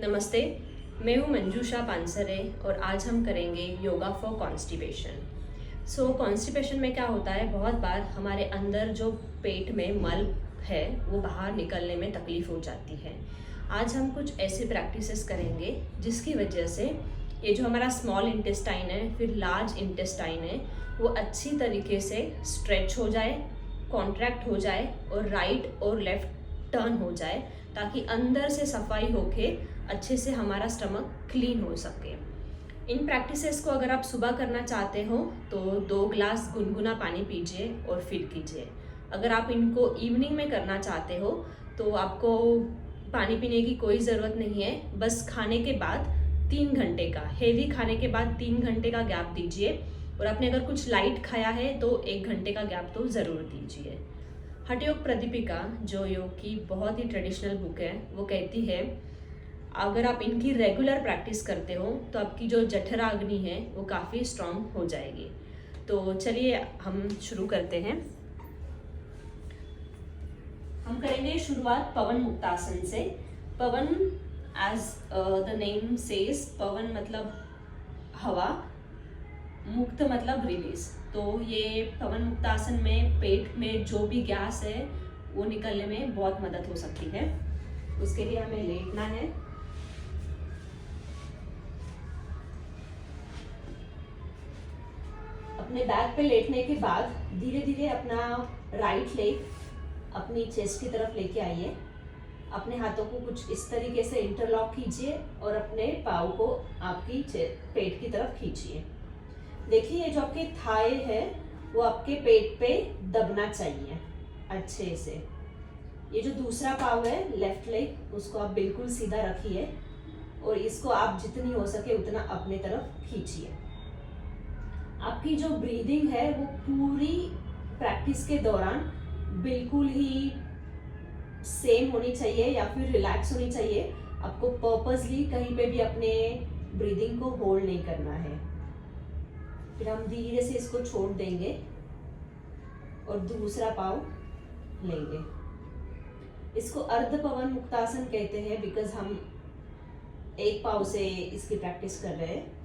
नमस्ते, मैं हूँ मंजूषा पानसरे और आज हम करेंगे योगा फॉर कॉन्स्टिपेशन। कॉन्स्टिपेशन में क्या होता है, बहुत बार हमारे अंदर जो पेट में मल है वो बाहर निकलने में तकलीफ़ हो जाती है। आज हम कुछ ऐसे प्रैक्टिसेस करेंगे जिसकी वजह से ये जो हमारा स्मॉल इंटेस्टाइन है फिर लार्ज इंटेस्टाइन है वो अच्छी तरीके से स्ट्रेच हो जाए, कॉन्ट्रैक्ट हो जाए और राइट और लेफ़्ट टर्न हो जाए, ताकि अंदर से सफाई होके अच्छे से हमारा स्टमक क्लीन हो सके। इन प्रैक्टिसेस को अगर आप सुबह करना चाहते हो तो 2 ग्लास गुनगुना पानी पीजिए और फिर कीजिए। अगर आप इनको इवनिंग में करना चाहते हो तो आपको पानी पीने की कोई ज़रूरत नहीं है, बस खाने के बाद 3 घंटे का, हेवी खाने के बाद 3 घंटे का गैप दीजिए और आपने अगर कुछ लाइट खाया है तो 1 घंटे का गैप तो ज़रूर दीजिए। हठ योग प्रदीपिका जो योग की बहुत ही ट्रेडिशनल बुक है वो कहती है अगर आप इनकी रेगुलर प्रैक्टिस करते हो तो आपकी जो जठराग्नि है वो काफ़ी स्ट्रांग हो जाएगी। तो चलिए हम शुरू करते हैं। हम करेंगे शुरुआत पवन मुक्तासन से। पवन एज द नेम सेज, पवन मतलब हवा, मुक्त मतलब रिलीज। तो ये पवन मुक्तासन में पेट में जो भी गैस है वो निकलने में बहुत मदद हो सकती है। उसके लिए हमें लेटना है। अपने बैक पे लेटने के बाद धीरे धीरे अपना राइट लेग अपनी चेस्ट की तरफ लेके आइए। अपने हाथों को कुछ इस तरीके से इंटरलॉक कीजिए और अपने पाँव को आपकी पेट की तरफ खींचिए। देखिए जो आपके थाई है वो आपके पेट पे दबना चाहिए अच्छे से। ये जो दूसरा पाँव है लेफ्ट लेग, उसको आप बिल्कुल सीधा रखिए और इसको आप जितनी हो सके उतना अपने तरफ खींचिए। आपकी जो ब्रीदिंग है वो पूरी प्रैक्टिस के दौरान बिल्कुल ही सेम होनी चाहिए या फिर रिलैक्स होनी चाहिए। आपको पर्पसली कहीं पे भी अपने ब्रीदिंग को होल्ड नहीं करना है। फिर हम धीरे से इसको छोड़ देंगे और दूसरा पाँव लेंगे। इसको अर्ध पवन मुक्तासन कहते हैं बिकॉज हम एक पाँव से इसकी प्रैक्टिस कर रहे हैं।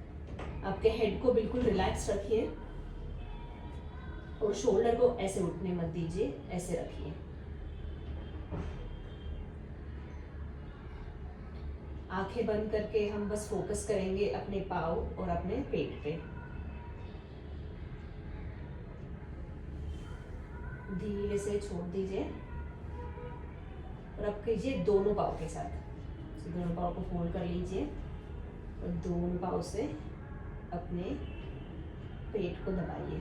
आपके हेड को बिल्कुल रिलैक्स रखिए और शोल्डर को ऐसे उठने मत दीजिए, ऐसे रखिए। आंखें बंद करके हम बस फोकस करेंगे अपने पाँव और अपने पेट पे। धीरे से छोड़ दीजिए और अब कीजिए दोनों पाँव के साथ। दोनों पाँव को फोल्ड कर लीजिए और दोनों पाँव से अपने पेट को दबाइए।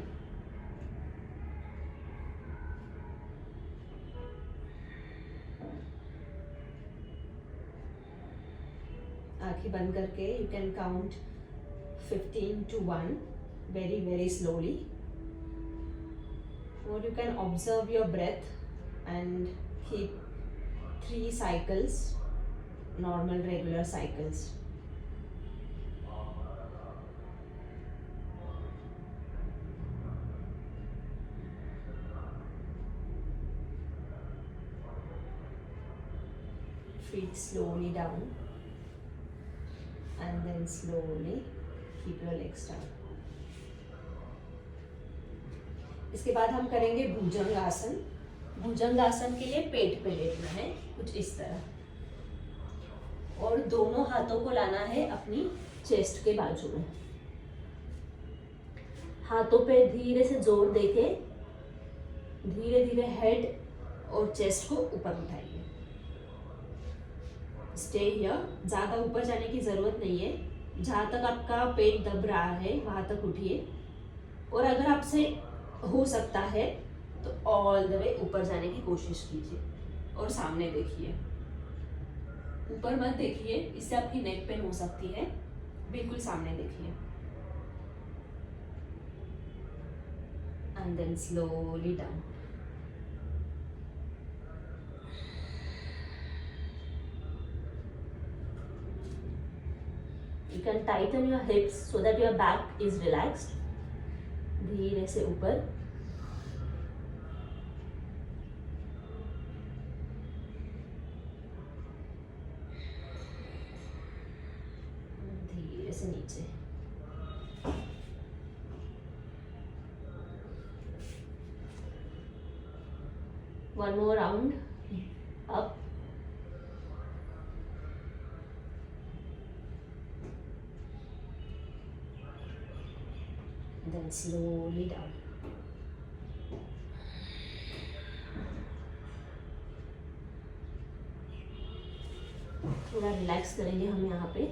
आंखें बंद करके you can count 15 to 1 very very slowly, or you can observe your breath and keep 3 cycles, normal regular cycles. Feet slowly down and then slowly keep your legs down. इसके बाद हम करेंगे भुजंगासन। भुजंगासन के लिए पेट पे लेटना है कुछ इस तरह और दोनों हाथों को लाना है अपनी चेस्ट के बाजू में। हाथों पे धीरे से जोर देके धीरे धीरे हेड और चेस्ट को ऊपर उठाइए। स्टे हियर, ज़्यादा ऊपर जाने की ज़रूरत नहीं है। जहाँ तक आपका पेट दब रहा है वहाँ तक उठिए और अगर आपसे हो सकता है तो ऑल द वे ऊपर जाने की कोशिश कीजिए और सामने देखिए, ऊपर मत देखिए, इससे आपकी नेक पेन हो सकती है। बिल्कुल सामने देखिए and then slowly down. You can tighten your hips so that your back is relaxed. धीरे से ऊपर। से नीचे। One more round up, then slowly down. थोड़ा रिलैक्स करेंगे हम यहाँ पे।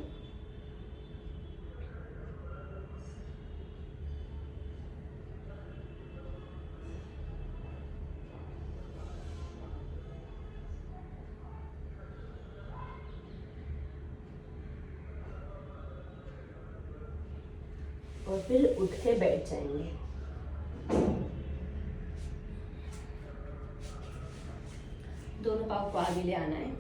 और फिर उठ के बैठ जाएंगे। दोनों पाँव को आगे ले आना है।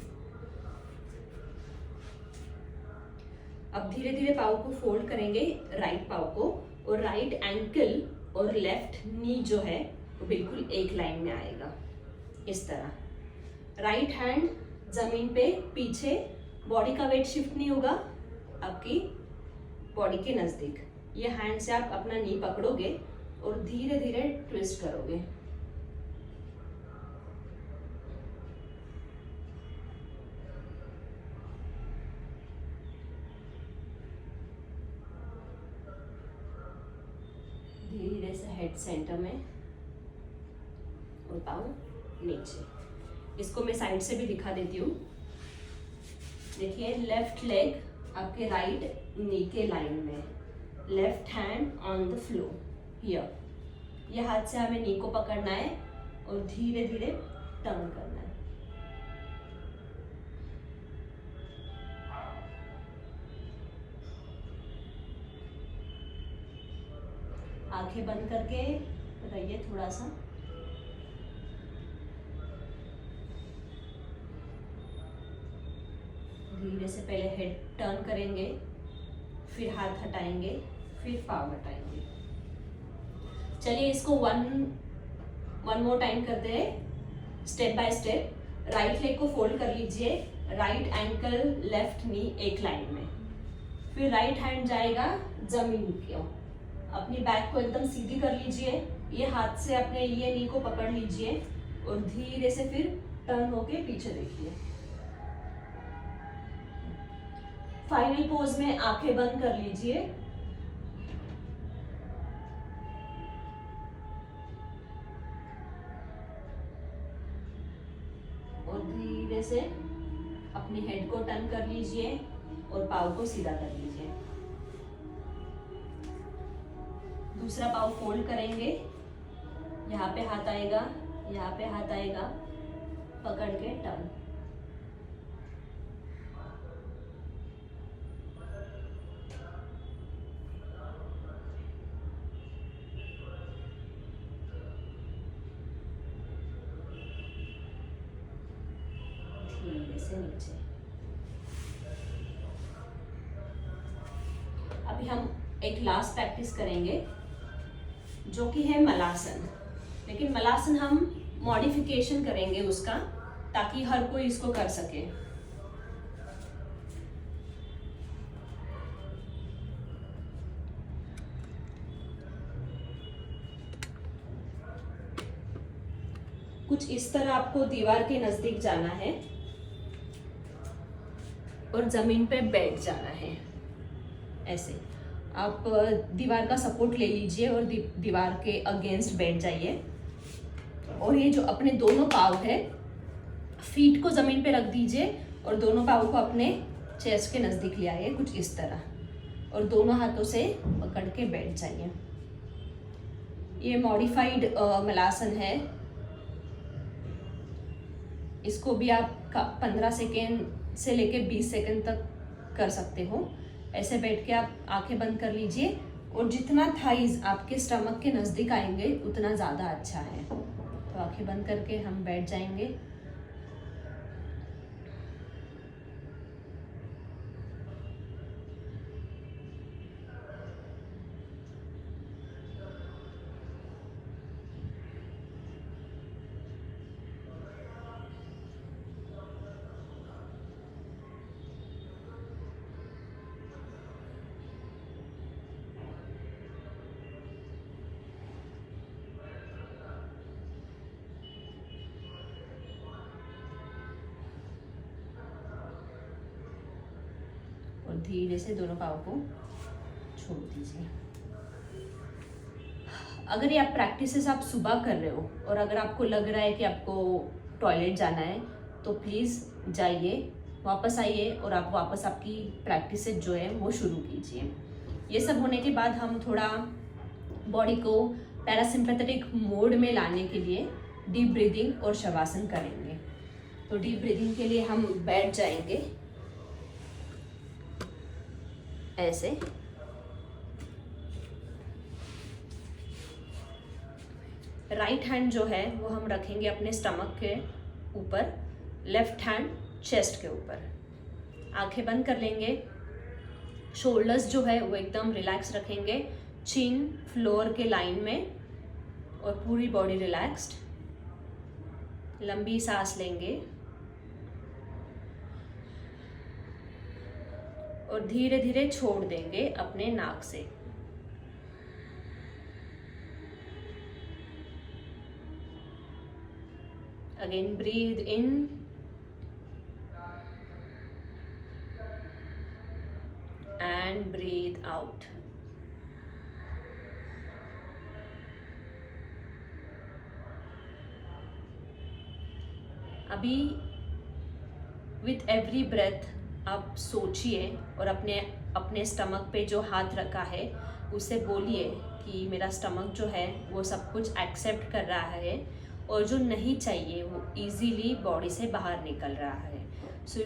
अब धीरे धीरे पाँव को फोल्ड करेंगे, राइट पाँव को, और राइट एंकल और लेफ्ट नी जो है वो बिल्कुल एक लाइन में आएगा, इस तरह। राइट हैंड जमीन पे पीछे, बॉडी का वेट शिफ्ट नहीं होगा आपकी बॉडी के नजदीक। ये हैंड से आप अपना नी पकड़ोगे और धीरे धीरे ट्विस्ट करोगे। धीरे धीरे से हेड सेंटर में और पाँव नीचे। इसको मैं साइड से भी दिखा देती हूँ। देखिए, लेफ्ट लेग आपके राइट नी के लाइन में, left hand on the floor here. ये हाथ से हमें नी को पकड़ना है और धीरे धीरे टर्न करना है। आंखें बंद करके रहिए थोड़ा सा। धीरे से पहले हेड टर्न करेंगे, फिर हाथ हटाएंगे, फिर पाँव हटाएंगे। चलिए इसको वन मोर टाइम करते हैं, step by step. Right leg को फोल्ड कर लीजिए, राइट एंकल लेफ्ट नी एक लाइन में, फिर राइट हैंड जाएगा जमीन की ओर। अपनी बैक को एकदम सीधी कर लीजिए, ये हाथ से अपने ये नी को पकड़ लीजिए और धीरे से फिर टर्न होके पीछे देखिए। फाइनल पोज में आंखें बंद कर लीजिए। और धीरे से अपनी हेड को टर्न कर लीजिए और पाँव को सीधा कर लीजिए। दूसरा पाँव फोल्ड करेंगे, यहाँ पे हाथ आएगा, यहाँ पे हाथ आएगा, पकड़ के टर्न। धीरे से नीचे। अभी हम एक लास्ट प्रैक्टिस करेंगे जो कि है मलासन। लेकिन मलासन हम मॉडिफिकेशन करेंगे उसका, ताकि हर कोई इसको कर सके। कुछ इस तरह आपको दीवार के नजदीक जाना है और जमीन पे बैठ जाना है। ऐसे आप दीवार का सपोर्ट ले लीजिए और दीवार के अगेंस्ट बैठ जाइए। और ये जो अपने दोनों पाँव है, फीट को जमीन पे रख दीजिए और दोनों पाँव को अपने चेस्ट के नजदीक ले आइए, कुछ इस तरह, और दोनों हाथों से पकड़ के बैठ जाइए। ये मॉडिफाइड मलासन है। इसको भी आप 15 सेकेंड से लेके 20 सेकेंड तक कर सकते हो। ऐसे बैठ के आप आंखें बंद कर लीजिए और जितना थाइज आपके स्टमक के नज़दीक आएंगे उतना ज़्यादा अच्छा है। तो आंखें बंद करके हम बैठ जाएंगे। धीरे से दोनों पाँव को छोड़ दीजिए। अगर ये आप प्रैक्टिसेस आप सुबह कर रहे हो और अगर आपको लग रहा है कि आपको टॉयलेट जाना है तो प्लीज़ जाइए, वापस आइए और आप वापस आपकी प्रैक्टिसेस जो है वो शुरू कीजिए। ये सब होने के बाद हम थोड़ा बॉडी को पैरासिम्पैथेटिक मोड में लाने के लिए डीप ब्रीदिंग और शवासन करेंगे। तो डीप ब्रीदिंग के लिए हम बैठ जाएंगे ऐसे, राइट हैंड जो है वो हम रखेंगे अपने स्टमक के ऊपर, लेफ्ट हैंड चेस्ट के ऊपर। आंखें बंद कर लेंगे, शोल्डर्स जो है वो एकदम रिलैक्स रखेंगे, चिन फ्लोर के लाइन में और पूरी बॉडी रिलैक्स्ड। लंबी सांस लेंगे और धीरे धीरे छोड़ देंगे अपने नाक से। Again, breathe in and breathe out. अभी with every breath आप सोचिए और अपने स्टमक पे जो हाथ रखा है उससे बोलिए कि मेरा स्टमक जो है वो सब कुछ एक्सेप्ट कर रहा है और जो नहीं चाहिए वो इजीली बॉडी से बाहर निकल रहा है। सो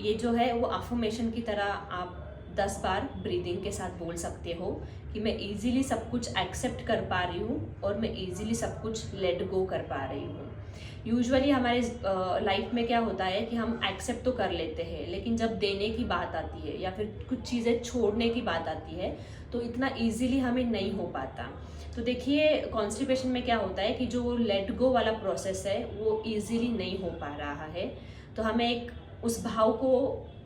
ये जो है वो अफर्मेशन की तरह आप 10 बार ब्रीदिंग के साथ बोल सकते हो कि मैं इजीली सब कुछ एक्सेप्ट कर पा रही हूँ और मैं इजीली सब कुछ लेट गो कर पा रही हूँ। यूजुअली हमारे लाइफ में क्या होता है कि हम एक्सेप्ट तो कर लेते हैं, लेकिन जब देने की बात आती है या फिर कुछ चीज़ें छोड़ने की बात आती है तो इतना इजीली हमें नहीं हो पाता। तो देखिए कॉन्स्टिपेशन में क्या होता है कि जो लेट गो वाला प्रोसेस है वो इजीली नहीं हो पा रहा है। तो हमें एक उस भाव को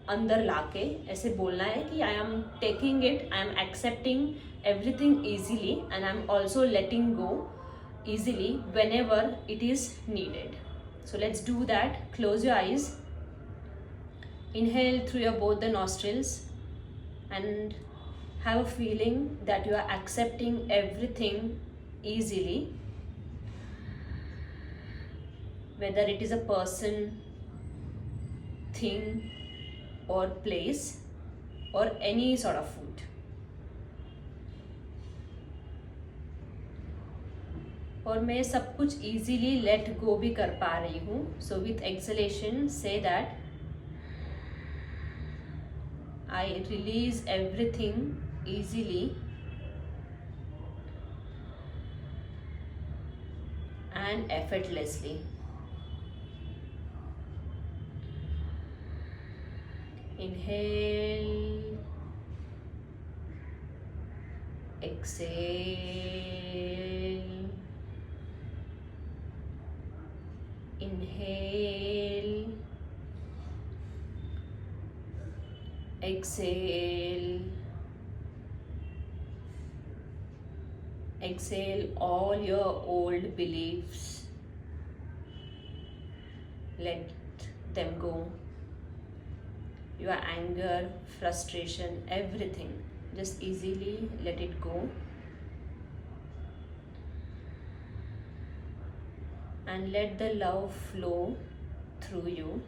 अंदर लाके ऐसे बोलना है कि I am taking it, I am accepting everything easily and I am also letting go easily whenever it is needed. So let's do that. Close your eyes. Inhale through your both the nostrils and have a feeling that you are accepting everything easily, whether it is a person, thing or place or any sort of food. और मैं सब कुछ easily let go भी कर पा रही हूँ. So with exhalation say that I release everything easily and effortlessly. Inhale, exhale. Inhale, exhale. Exhale all your old beliefs. Let them go. Your anger, frustration, everything. Just easily let it go. And let the love flow through you.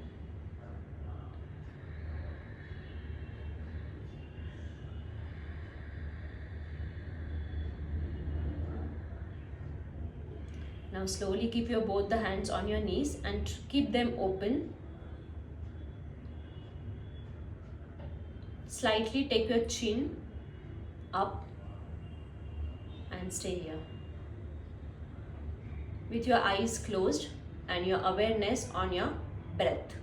Now slowly keep your both the hands on your knees and keep them open. Slightly take your chin up and stay here. With your eyes closed and your awareness on your breath.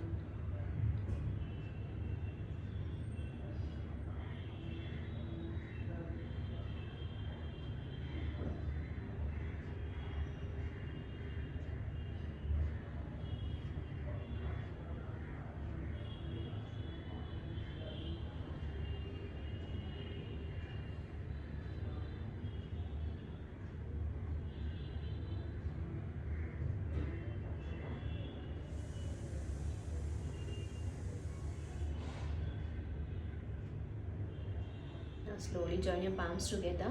slowly join your palms together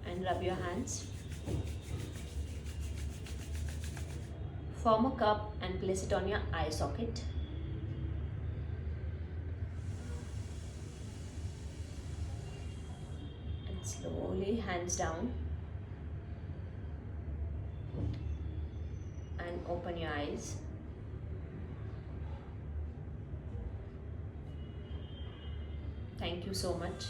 and rub your hands. Form a cup and place it on your eye socket. And slowly hands down. And open your eyes. Thank you so much.